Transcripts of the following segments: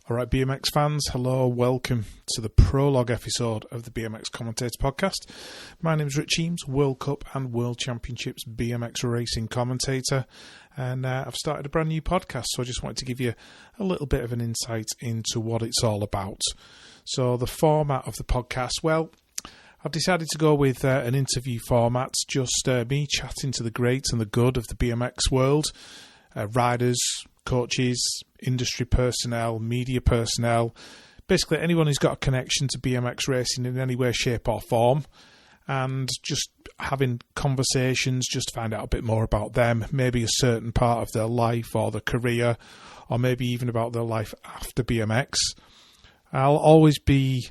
Alright, BMX fans, hello, welcome to the Prologue episode of the BMX Commentator Podcast. My name is Rich Eames, World Cup and World Championships BMX racing commentator, and I've started a brand new podcast, so I just wanted to give you a little bit of an insight into what it's all about. So the format of the podcast, well, I've decided to go with an interview format, just me chatting to the greats and the good of the BMX world, riders, coaches, industry personnel, media personnel, basically anyone who's got a connection to BMX racing in any way, shape or form, and just having conversations just to find out a bit more about them, maybe a certain part of their life or their career, or maybe even about their life after BMX. I'll always be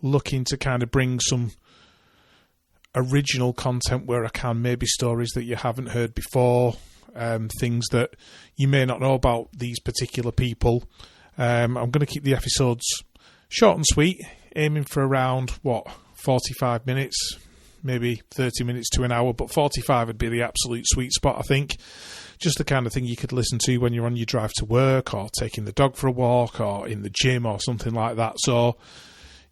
looking to kind of bring some original content where I can, maybe stories that you haven't heard before, things that you may not know about these particular people. I'm going to keep the episodes short and sweet, aiming for around, 45 minutes, maybe 30 minutes to an hour, but 45 would be the absolute sweet spot, I think. Just the kind of thing you could listen to when you're on your drive to work, or taking the dog for a walk, or in the gym, or something like that. So,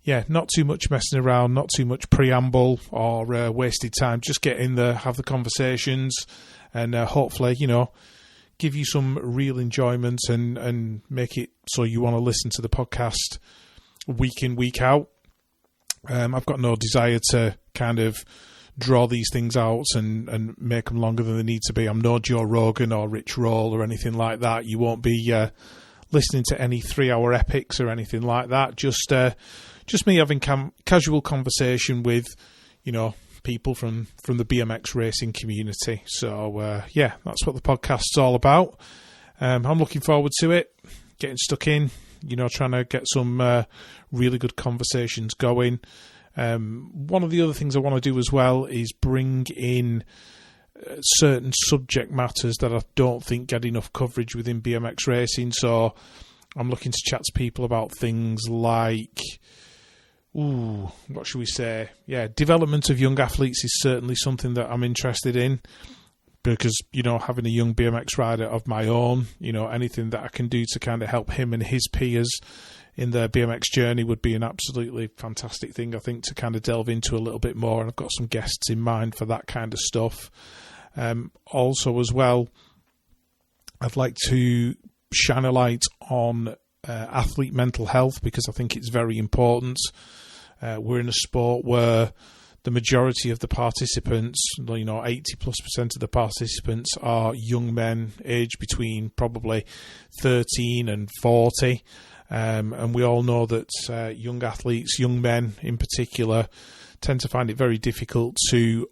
yeah, not too much messing around, not too much preamble or wasted time. Just get in there, have the conversations, and hopefully, give you some real enjoyment and make it so you want to listen to the podcast week in, week out. I've got no desire to kind of draw these things out and make them longer than they need to be. I'm no Joe Rogan or Rich Roll or anything like that. You won't be listening to any 3-hour epics or anything like that. Just me having casual conversation with, people from the BMX racing community. So, that's what the podcast's all about. I'm looking forward to it, getting stuck in, trying to get some really good conversations going. One of the other things I want to do as well is bring in certain subject matters that I don't think get enough coverage within BMX racing. So I'm looking to chat to people about things like, what should we say? Yeah, development of young athletes is certainly something that I'm interested in, because, having a young BMX rider of my own, anything that I can do to kind of help him and his peers in their BMX journey would be an absolutely fantastic thing, I think, to kind of delve into a little bit more. And I've got some guests in mind for that kind of stuff. Also, as well, I'd like to shine a light on athlete mental health, because I think it's very important. We're in a sport where the majority of the participants, 80+% of the participants are young men aged between probably 13 and 40. And we all know that young athletes, young men in particular, tend to find it very difficult to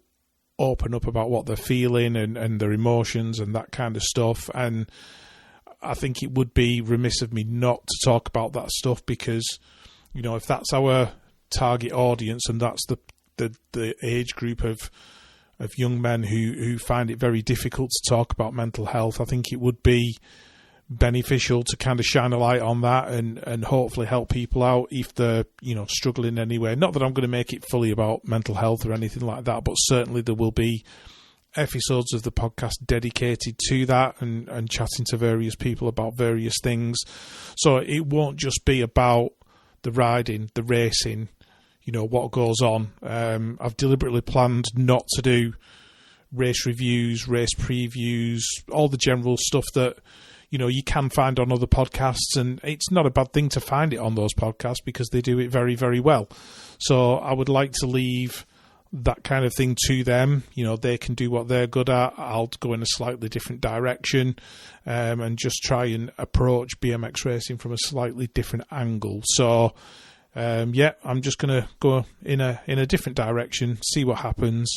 open up about what they're feeling and their emotions and that kind of stuff. And I think it would be remiss of me not to talk about that stuff, because, if that's our target audience and that's the age group of young men who find it very difficult to talk about mental health, I think it would be beneficial to kind of shine a light on that and hopefully help people out if they're, struggling anyway. Not that I'm going to make it fully about mental health or anything like that, but certainly there will be episodes of the podcast dedicated to that and chatting to various people about various things. So it won't just be about the riding, the racing, what goes on. I've deliberately planned not to do race reviews, race previews, all the general stuff that, you can find on other podcasts, and it's not a bad thing to find it on those podcasts because they do it very, very well. So I would like to leave that kind of thing to them. They can do what they're good at. I'll go in a slightly different direction and just try and approach BMX racing from a slightly different angle. So, I'm just going to go in a different direction, see what happens,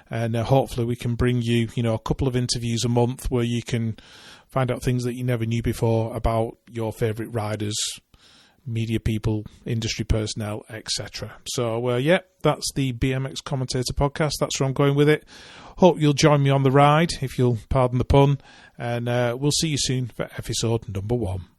and hopefully we can bring you, a couple of interviews a month where you can find out things that you never knew before about your favourite riders, media people, industry personnel, etc. So, that's the BMX Commentator Podcast. That's where I'm going with it. Hope you'll join me on the ride, if you'll pardon the pun, and we'll see you soon for episode number 1.